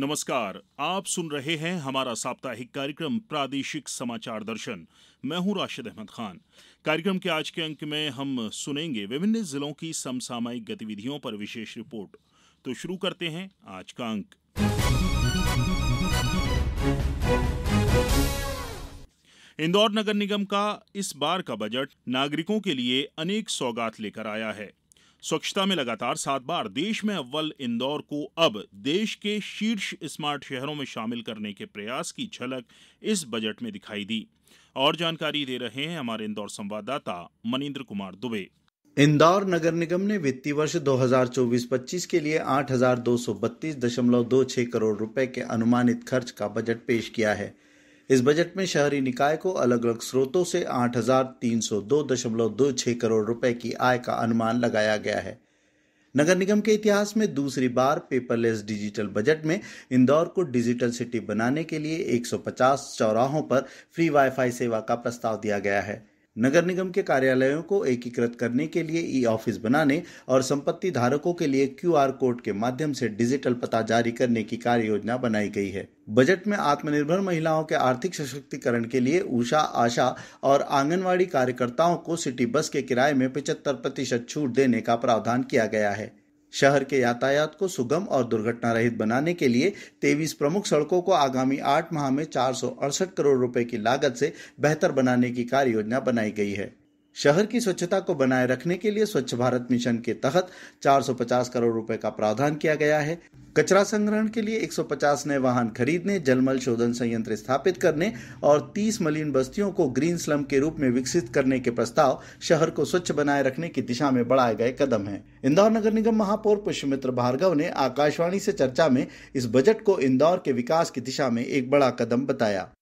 नमस्कार, आप सुन रहे हैं हमारा साप्ताहिक कार्यक्रम प्रादेशिक समाचार दर्शन। मैं हूं राशिद अहमद खान। कार्यक्रम के आज के अंक में हम सुनेंगे विभिन्न जिलों की समसामयिक गतिविधियों पर विशेष रिपोर्ट। तो शुरू करते हैं आज का अंक। इंदौर नगर निगम का इस बार का बजट नागरिकों के लिए अनेक सौगात लेकर आया है। स्वच्छता में लगातार 7 बार देश में अव्वल इंदौर को अब देश के शीर्ष स्मार्ट शहरों में शामिल करने के प्रयास की झलक इस बजट में दिखाई दी। और जानकारी दे रहे हैं हमारे इंदौर संवाददाता मनीन्द्र कुमार दुबे। इंदौर नगर निगम ने वित्तीय वर्ष 2024-25 के लिए 8,232.26 करोड़ रुपए के अनुमानित खर्च का बजट पेश किया है। इस बजट में शहरी निकाय को अलग अलग स्रोतों से 8,302.26 करोड़ रुपए की आय का अनुमान लगाया गया है। नगर निगम के इतिहास में दूसरी बार पेपरलेस डिजिटल बजट में इंदौर को डिजिटल सिटी बनाने के लिए 150 चौराहों पर फ्री वाईफाई सेवा का प्रस्ताव दिया गया है। नगर निगम के कार्यालयों को एकीकृत करने के लिए ई ऑफिस बनाने और संपत्ति धारकों के लिए QR कोड के माध्यम से डिजिटल पता जारी करने की कार्य योजना बनाई गई है। बजट में आत्मनिर्भर महिलाओं के आर्थिक सशक्तिकरण के लिए उषा, आशा और आंगनवाड़ी कार्यकर्ताओं को सिटी बस के किराए में 75% छूट देने का प्रावधान किया गया है। शहर के यातायात को सुगम और दुर्घटना रहित बनाने के लिए 23 प्रमुख सड़कों को आगामी 8 माह में 468 करोड़ रुपए की लागत से बेहतर बनाने की कार्य योजना बनाई गई है। शहर की स्वच्छता को बनाए रखने के लिए स्वच्छ भारत मिशन के तहत 450 करोड़ रुपए का प्रावधान किया गया है। कचरा संग्रहण के लिए 150 नए वाहन खरीदने, जलमल शोधन संयंत्र स्थापित करने और 30 मलिन बस्तियों को ग्रीन स्लम के रूप में विकसित करने के प्रस्ताव शहर को स्वच्छ बनाए रखने की दिशा में बढ़ाए गए कदम हैं। इंदौर नगर निगम महापौर पुष्यमित्र भार्गव ने आकाशवाणी से चर्चा में इस बजट को इंदौर के विकास की दिशा में एक बड़ा कदम बताया।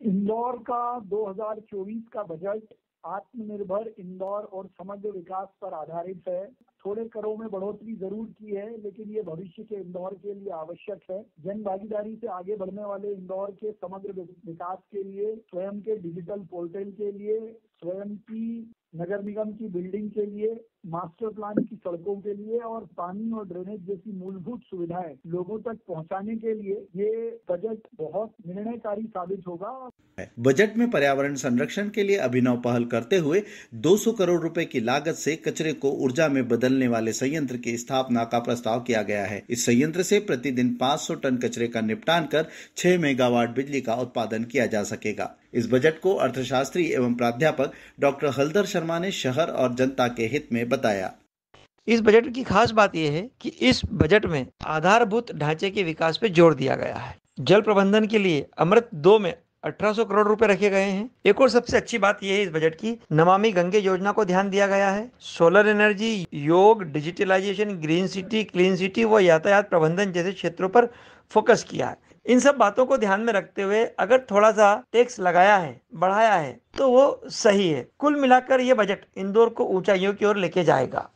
इंदौर का 2024 का बजट आत्मनिर्भर इंदौर और समग्र विकास पर आधारित है। थोड़े करों में बढ़ोतरी जरूर की है, लेकिन ये भविष्य के इंदौर के लिए आवश्यक है। जन भागीदारी से आगे बढ़ने वाले इंदौर के समग्र विकास के लिए, स्वयं के डिजिटल पोर्टल के लिए, स्वयं की नगर निगम की बिल्डिंग के लिए, मास्टर प्लान की सड़कों के लिए और पानी और ड्रेनेज जैसी मूलभूत सुविधाएं लोगों तक पहुंचाने के लिए ये बजट बहुत निर्णयकारी साबित होगा। बजट में पर्यावरण संरक्षण के लिए अभिनव पहल करते हुए 200 करोड़ रुपए की लागत से कचरे को ऊर्जा में बदलने वाले संयंत्र की स्थापना का प्रस्ताव किया गया है। इस संयंत्र से प्रतिदिन 500 टन कचरे का निपटान कर 6 मेगावाट बिजली का उत्पादन किया जा सकेगा। इस बजट को अर्थशास्त्री एवं प्राध्यापक डॉक्टर हलधर शर्मा ने शहर और जनता के हित में बताया। इस बजट की खास बात यह है कि इस बजट में आधारभूत ढांचे के विकास पे जोर दिया गया है। जल प्रबंधन के लिए अमृत 2 में 1800 करोड़ रुपए रखे गए हैं। एक और सबसे अच्छी बात यह है इस बजट की, नमामि गंगे योजना को ध्यान दिया गया है। Solar energy, yoga, digitalisation, green city, clean city व यातायात प्रबंधन जैसे क्षेत्रों पर फोकस किया है। इन सब बातों को ध्यान में रखते हुए अगर थोड़ा सा टैक्स लगाया है, बढ़ाया है, तो वो सही है। कुल मिलाकर ये बजट इंदौर को ऊंचाइयों की ओर लेके जाएगा।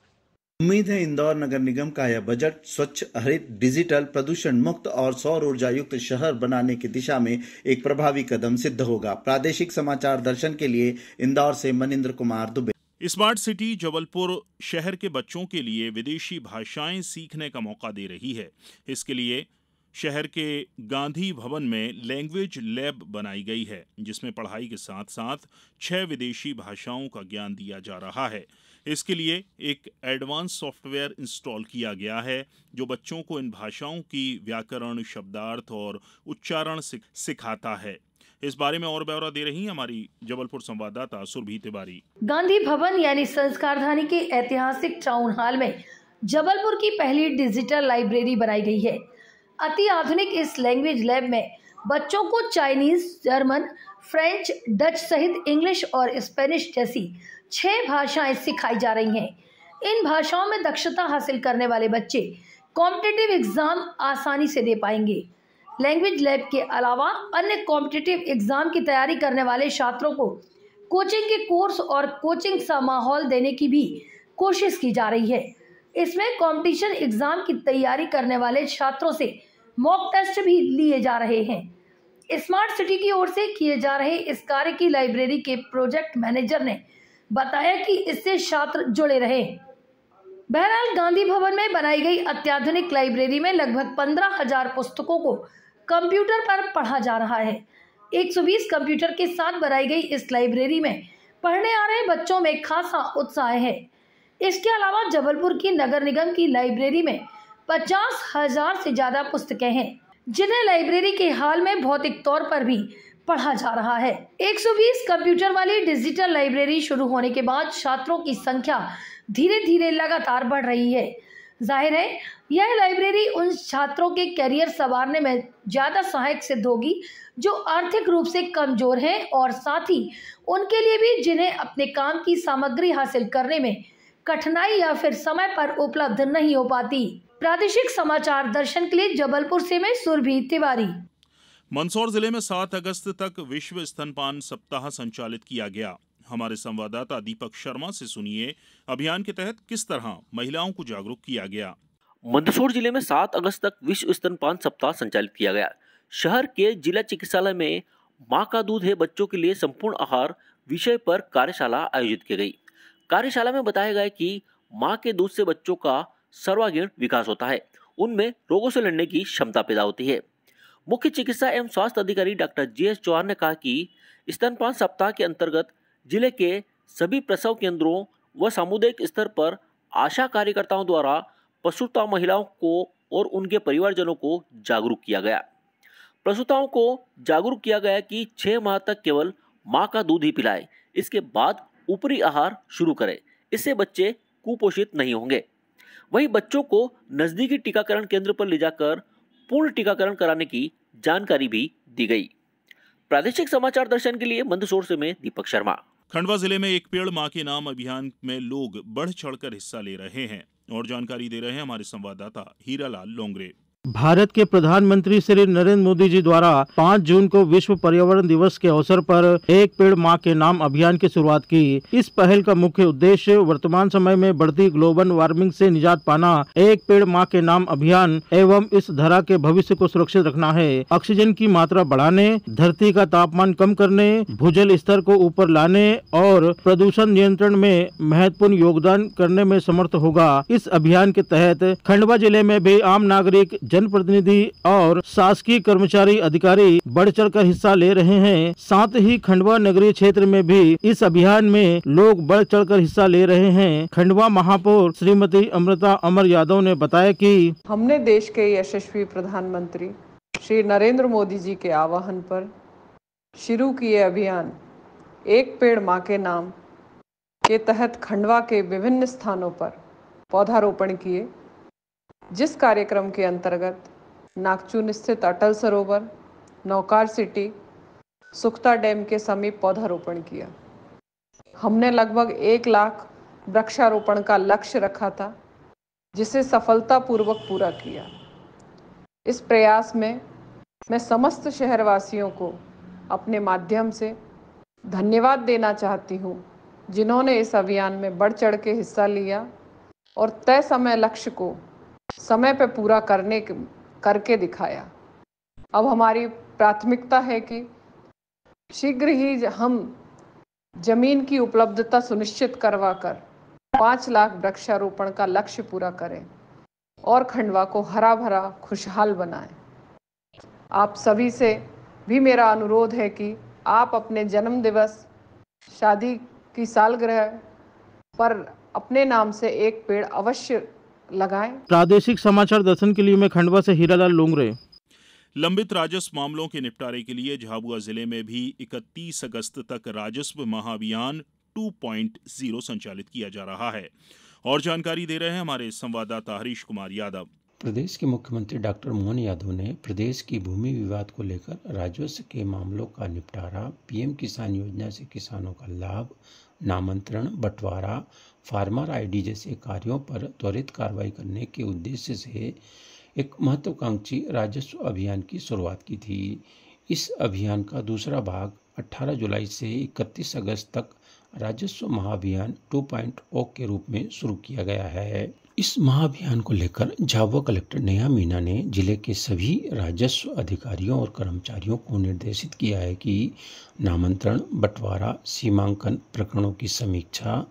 उम्मीद है इंदौर नगर निगम का यह बजट स्वच्छ, हरित, डिजिटल, प्रदूषण मुक्त और सौर ऊर्जा युक्त शहर बनाने की दिशा में एक प्रभावी कदम सिद्ध होगा। प्रादेशिक समाचार दर्शन के लिए इंदौर से मनीन्द्र कुमार दुबे। स्मार्ट सिटी जबलपुर शहर के बच्चों के लिए विदेशी भाषाएं सीखने का मौका दे रही है। इसके लिए शहर के गांधी भवन में लैंग्वेज लैब बनाई गई है, जिसमें पढ़ाई के साथ साथ 6 विदेशी भाषाओं का ज्ञान दिया जा रहा है। इसके लिए एक एडवांस सॉफ्टवेयर इंस्टॉल किया गया है, जो बच्चों को इन भाषाओं की व्याकरण, शब्दार्थ और उच्चारण सिखाता है। इस बारे में और ब्यौरा दे रही हमारी जबलपुर संवाददाता सुरभि तिवारी। गांधी भवन यानी संस्कारधानी के ऐतिहासिक टाउन हॉल में जबलपुर की पहली डिजिटल लाइब्रेरी बनाई गई है। अति आधुनिक इस लैंग्वेज लैब में बच्चों को चाइनीज, जर्मन, फ्रेंच, डच सहित इंग्लिश और स्पेनिश जैसी 6 भाषाएं सिखाई जा रही हैं। इन भाषाओं में दक्षता हासिल करने वाले बच्चे कॉम्पिटिटिव एग्जाम आसानी से दे पाएंगे। लैंग्वेज लैब के अलावा अन्य कॉम्पिटिटिव एग्जाम की तैयारी करने वाले छात्रों को कोचिंग के कोर्स और कोचिंग सा माहौल देने की भी कोशिश की जा रही है। इसमें कंपटीशन एग्जाम की तैयारी करने वाले छात्रों से मॉक टेस्ट भी लिए जा रहे हैं। स्मार्ट सिटी की ओर से किए जा रहे इस कार्य की लाइब्रेरी के प्रोजेक्ट मैनेजर ने बताया कि इससे छात्र जुड़े रहे। बहरहाल गांधी भवन में बनाई गई अत्याधुनिक लाइब्रेरी में लगभग 15,000 पुस्तकों को कंप्यूटर पर पढ़ा जा रहा है। 120 कंप्यूटर के साथ बनाई गई इस लाइब्रेरी में पढ़ने आ रहे बच्चों में खासा उत्साह है। इसके अलावा जबलपुर की नगर निगम की लाइब्रेरी में 50,000 से ज्यादा पुस्तकें हैं, जिन्हें लाइब्रेरी के हाल में भौतिक तौर पर भी पढ़ा जा रहा है। 120 कंप्यूटर वाली डिजिटल लाइब्रेरी शुरू होने के बाद छात्रों की संख्या धीरे धीरे लगातार बढ़ रही है। जाहिर है यह लाइब्रेरी उन छात्रों के करियर संवारने में ज्यादा सहायक सिद्ध होगी जो आर्थिक रूप से कमजोर हैं, और साथ ही उनके लिए भी जिन्हें अपने काम की सामग्री हासिल करने में कठिनाई या फिर समय पर उपलब्ध नहीं हो पाती। प्रादेशिक समाचार दर्शन के लिए जबलपुर से मैं सुरभि तिवारी। मंदसौर जिले में 7 अगस्त तक विश्व स्तनपान सप्ताह संचालित किया गया। हमारे संवाददाता दीपक शर्मा से सुनिए अभियान के तहत किस तरह महिलाओं को जागरूक किया गया। मंदसौर जिले में 7 अगस्त तक विश्व स्तनपान सप्ताह संचालित किया गया। शहर के जिला चिकित्सालय में माँ का दूध है बच्चों के लिए संपूर्ण आहार विषय पर कार्यशाला आयोजित की गई। कार्यशाला में बताया गया कि माँ के दूध से बच्चों का सर्वांगीण विकास होता है, उनमें रोगों से लड़ने की क्षमता पैदा होती है। मुख्य चिकित्सा एवं स्वास्थ्य अधिकारी डॉक्टर JS चौहान ने कहा कि स्तनपान सप्ताह के अंतर्गत जिले के सभी प्रसव केंद्रों व सामुदायिक स्तर पर आशा कार्यकर्ताओं द्वारा प्रसूता महिलाओं को और उनके परिवारजनों को जागरूक किया गया। प्रसूताओं को जागरूक किया गया कि 6 माह तक केवल माँ का दूध ही पिलाएं, इसके बाद ऊपरी आहार शुरू करें, इससे बच्चे कुपोषित नहीं होंगे। वहीं बच्चों को नजदीकी टीकाकरण केंद्र पर ले जाकर पूर्ण टीकाकरण कराने की जानकारी भी दी गई। प्रादेशिक समाचार दर्शन के लिए मंदसौर से मैं दीपक शर्मा। खंडवा जिले में एक पेड़ मां के नाम अभियान में लोग बढ़ चढ़कर हिस्सा ले रहे हैं और जानकारी दे रहे हैं हमारे संवाददाता हीरालाल लोंगरे। भारत के प्रधानमंत्री श्री नरेंद्र मोदी जी द्वारा 5 जून को विश्व पर्यावरण दिवस के अवसर पर एक पेड़ मां के नाम अभियान की शुरुआत की। इस पहल का मुख्य उद्देश्य वर्तमान समय में बढ़ती ग्लोबल वार्मिंग से निजात पाना, एक पेड़ मां के नाम अभियान एवं इस धरा के भविष्य को सुरक्षित रखना है। ऑक्सीजन की मात्रा बढ़ाने, धरती का तापमान कम करने, भूजल स्तर को ऊपर लाने और प्रदूषण नियंत्रण में महत्वपूर्ण योगदान करने में समर्थ होगा। इस अभियान के तहत खंडवा जिले में भी आम नागरिक, जनप्रतिनिधि और शासकीय कर्मचारी अधिकारी बढ़ चढ़कर हिस्सा ले रहे हैं। साथ ही खंडवा नगरीय क्षेत्र में भी इस अभियान में लोग बढ़ चढ़कर हिस्सा ले रहे हैं। खंडवा महापौर श्रीमती अमृता अमर यादव ने बताया कि हमने देश के यशस्वी प्रधानमंत्री श्री नरेंद्र मोदी जी के आह्वान पर शुरू किए अभियान एक पेड़ मां के नाम के तहत खंडवा के विभिन्न स्थानों पर पौधारोपण किए, जिस कार्यक्रम के अंतर्गत नागचून स्थित अटल सरोवर, नौकार सिटी, सुख्ता डैम के समीप पौधारोपण किया। हमने लगभग 1 लाख वृक्षारोपण का लक्ष्य रखा था, जिसे सफलतापूर्वक पूरा किया। इस प्रयास में मैं समस्त शहरवासियों को अपने माध्यम से धन्यवाद देना चाहती हूँ, जिन्होंने इस अभियान में बढ़ चढ़ के हिस्सा लिया और तय समय लक्ष्य को समय पर पूरा करके दिखाया। अब हमारी प्राथमिकता है कि शीघ्र ही हम जमीन की उपलब्धता सुनिश्चित करवाकर 5 लाख वृक्षारोपण का लक्ष्य पूरा करें और खंडवा को हरा भरा खुशहाल बनाएं। आप सभी से भी मेरा अनुरोध है कि आप अपने जन्म दिवस, शादी की सालगिरह पर अपने नाम से एक पेड़ अवश्य लगाएं। प्रादेशिक समाचार दर्शन के लिए मैं खंडवा से हीरालाल लोंगरे। लंबित राजस्व मामलों के निपटारे के लिए झाबुआ जिले में भी 31 अगस्त तक राजस्व महाअभियान 2.0 संचालित किया जा रहा है और जानकारी दे रहे हैं हमारे संवाददाता हरीश कुमार यादव। प्रदेश के मुख्यमंत्री डॉक्टर मोहन यादव ने प्रदेश की भूमि विवाद को लेकर राजस्व के मामलों का निपटारा, पीएम किसान योजना से किसानों का लाभ, नामांतरण, बंटवारा, फार्मर आईडी जैसे कार्यों पर त्वरित कार्रवाई करने के उद्देश्य से एक महत्वाकांक्षी राजस्व अभियान की शुरुआत की थी। इस अभियान का दूसरा भाग 18 जुलाई से 31 अगस्त तक राजस्व महाअभियान 2.0 के रूप में शुरू किया गया है। इस महाअभियान को लेकर झाबुआ कलेक्टर नेहा मीना ने जिले के सभी राजस्व अधिकारियों और कर्मचारियों को निर्देशित किया है कि नामांतरण, बंटवारा, सीमांकन प्रकरणों की समीक्षा,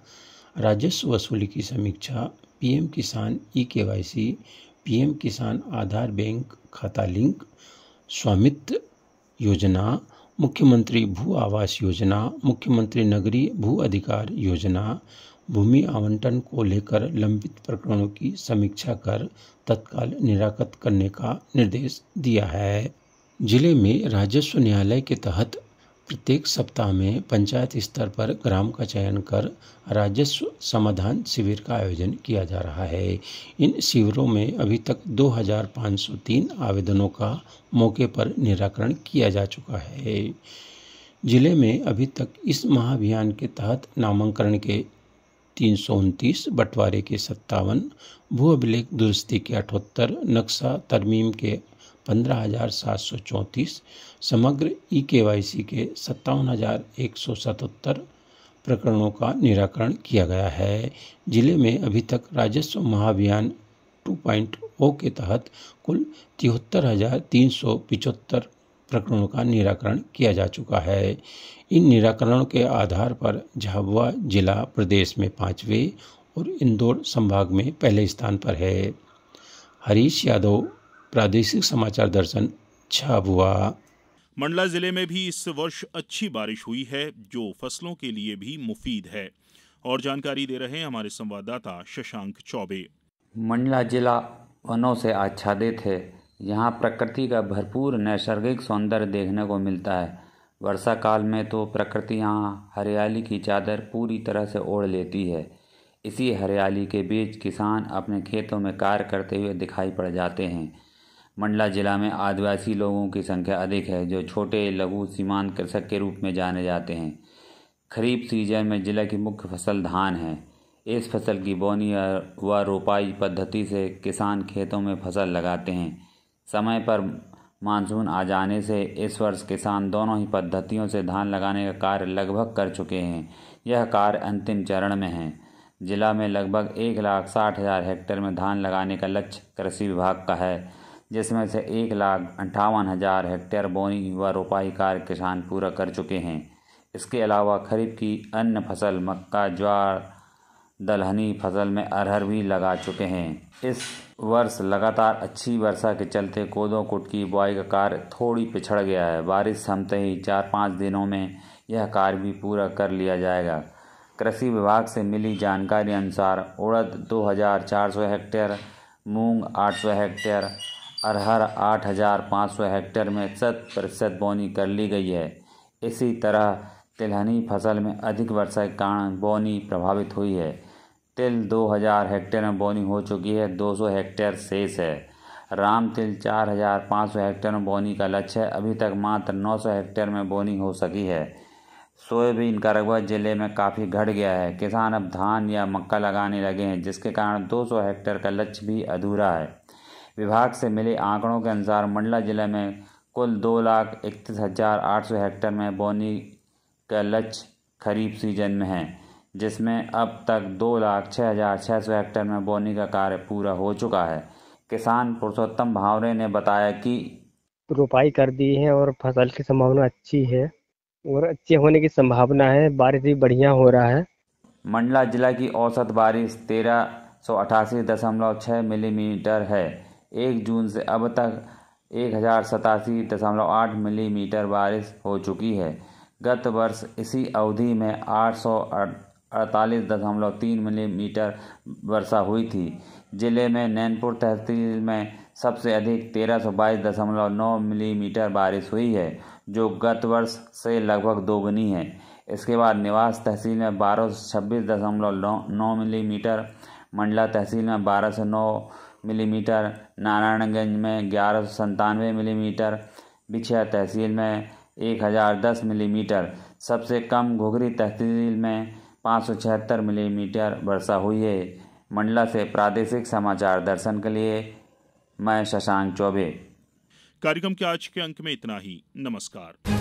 राजस्व वसूली की समीक्षा, पीएम किसान ई-केवाईसी, पीएम किसान आधार बैंक खाता लिंक, स्वामित्व योजना, मुख्यमंत्री भू आवास योजना, मुख्यमंत्री नगरीय भू अधिकार योजना, भूमि आवंटन को लेकर लंबित प्रकरणों की समीक्षा कर तत्काल निराकृत करने का निर्देश दिया है। जिले में राजस्व न्यायालय के तहत प्रत्येक सप्ताह में पंचायत स्तर पर ग्राम का चयन कर राजस्व समाधान शिविर का आयोजन किया जा रहा है। इन शिविरों में अभी तक 2503 आवेदनों का मौके पर निराकरण किया जा चुका है। जिले में अभी तक इस महाअभियान के तहत नामांकन के 329, बंटवारे के 57, भू अभिलेख दुरुस्ती के 78, नक्शा तरमीम के 15,734, समग्र ई-केवाईसी के 57,177 प्रकरणों का निराकरण किया गया है। जिले में अभी तक राजस्व महाअभियान 2.0 के तहत कुल 73,375 प्रकरणों का निराकरण किया जा चुका है। इन निराकरणों के आधार पर झाबुआ जिला प्रदेश में 5वें और इंदौर संभाग में पहले स्थान पर है। हरीश यादव, प्रादेशिक समाचार दर्शन, झाबुआ। मंडला जिले में भी इस वर्ष अच्छी बारिश हुई है, जो फसलों के लिए भी मुफीद है। और जानकारी दे रहे हैं हमारे संवाददाता शशांक चौबे। मंडला जिला वनों से आच्छादित है। यहाँ प्रकृति का भरपूर नैसर्गिक सौंदर्य देखने को मिलता है। वर्षा काल में तो प्रकृति यहाँ हरियाली की चादर पूरी तरह से ओढ़ लेती है। इसी हरियाली के बीच किसान अपने खेतों में कार्य करते हुए दिखाई पड़ जाते हैं। मंडला जिला में आदिवासी लोगों की संख्या अधिक है, जो छोटे लघु सीमांत कृषक के रूप में जाने जाते हैं। खरीफ सीजन में जिला की मुख्य फसल धान है। इस फसल की बोनी व रोपाई पद्धति से किसान खेतों में फसल लगाते हैं। समय पर मानसून आ जाने से इस वर्ष किसान दोनों ही पद्धतियों से धान लगाने का कार्य लगभग कर चुके हैं। यह कार्य अंतिम चरण में है। जिला में लगभग 1,60,000 हेक्टेयर में धान लगाने का लक्ष्य कृषि विभाग का है, जिसमें से 1,58,000 हेक्टेयर बोनी व रोपाई कार्य किसान पूरा कर चुके हैं। इसके अलावा खरीफ की अन्य फसल मक्का, ज्वार, दलहनी फसल में अरहर भी लगा चुके हैं। इस वर्ष लगातार अच्छी वर्षा के चलते कोदो कुट की बुआई का कार्य थोड़ी पिछड़ गया है। बारिश थमते ही 4-5 दिनों में यह कार्य भी पूरा कर लिया जाएगा। कृषि विभाग से मिली जानकारी अनुसार उड़द 2,400 हेक्टेयर, मूंग 800 हेक्टेयर, अरहर 8,500 हेक्टेयर में 100% बोनी कर ली गई है। इसी तरह तिलहनी फसल में अधिक वर्षा के कारण बोनी प्रभावित हुई है। तिल 2,000 हेक्टेयर में बोनी हो चुकी है, 200 हेक्टेयर शेष है। राम तिल 4,500 हेक्टेयर में बोनी का लक्ष्य है, अभी तक मात्र 900 हेक्टेयर में बोनी हो सकी है। सोयाबीन का रकबा जिले में काफ़ी घट गया है। किसान अब धान या मक्का लगाने लगे हैं, जिसके कारण 200 हेक्टेयर का लक्ष्य भी अधूरा है। विभाग से मिले आंकड़ों के अनुसार मंडला जिले में कुल 2,31,800 हेक्टेयर में बोनी का लक्ष्य खरीफ सीजन में है, जिसमें अब तक 2,06,600 हेक्टेयर में बोनी का कार्य पूरा हो चुका है। किसान पुरुषोत्तम भावरे ने बताया कि रोपाई कर दी है और फसल की संभावना अच्छी है और अच्छे होने की संभावना है। बारिश भी बढ़िया हो रहा है। मंडला जिला की औसत बारिश 1,388.6 मिलीमीटर है। 1 जून से अब तक 1,087.8 मिलीमीटर बारिश हो चुकी है। गत वर्ष इसी अवधि में 848.3 मिलीमीटर वर्षा हुई थी। जिले में नैनपुर तहसील में सबसे अधिक 1,322.9 मिलीमीटर बारिश हुई है, जो गत वर्ष से लगभग दोगुनी है। इसके बाद निवास तहसील में 1,226.9 मिलीमीटर, मंडला तहसील में 1,209 मिलीमीटर, नारायणगंज में 1,197 मिलीमीटर, बिछिया तहसील में 1,010 मिलीमीटर, सबसे कम घुघरी तहसील में 576 मिलीमीटर वर्षा हुई है। मंडला से प्रादेशिक समाचार दर्शन के लिए मैं शशांक चौबे। कार्यक्रम के आज के अंक में इतना ही। नमस्कार।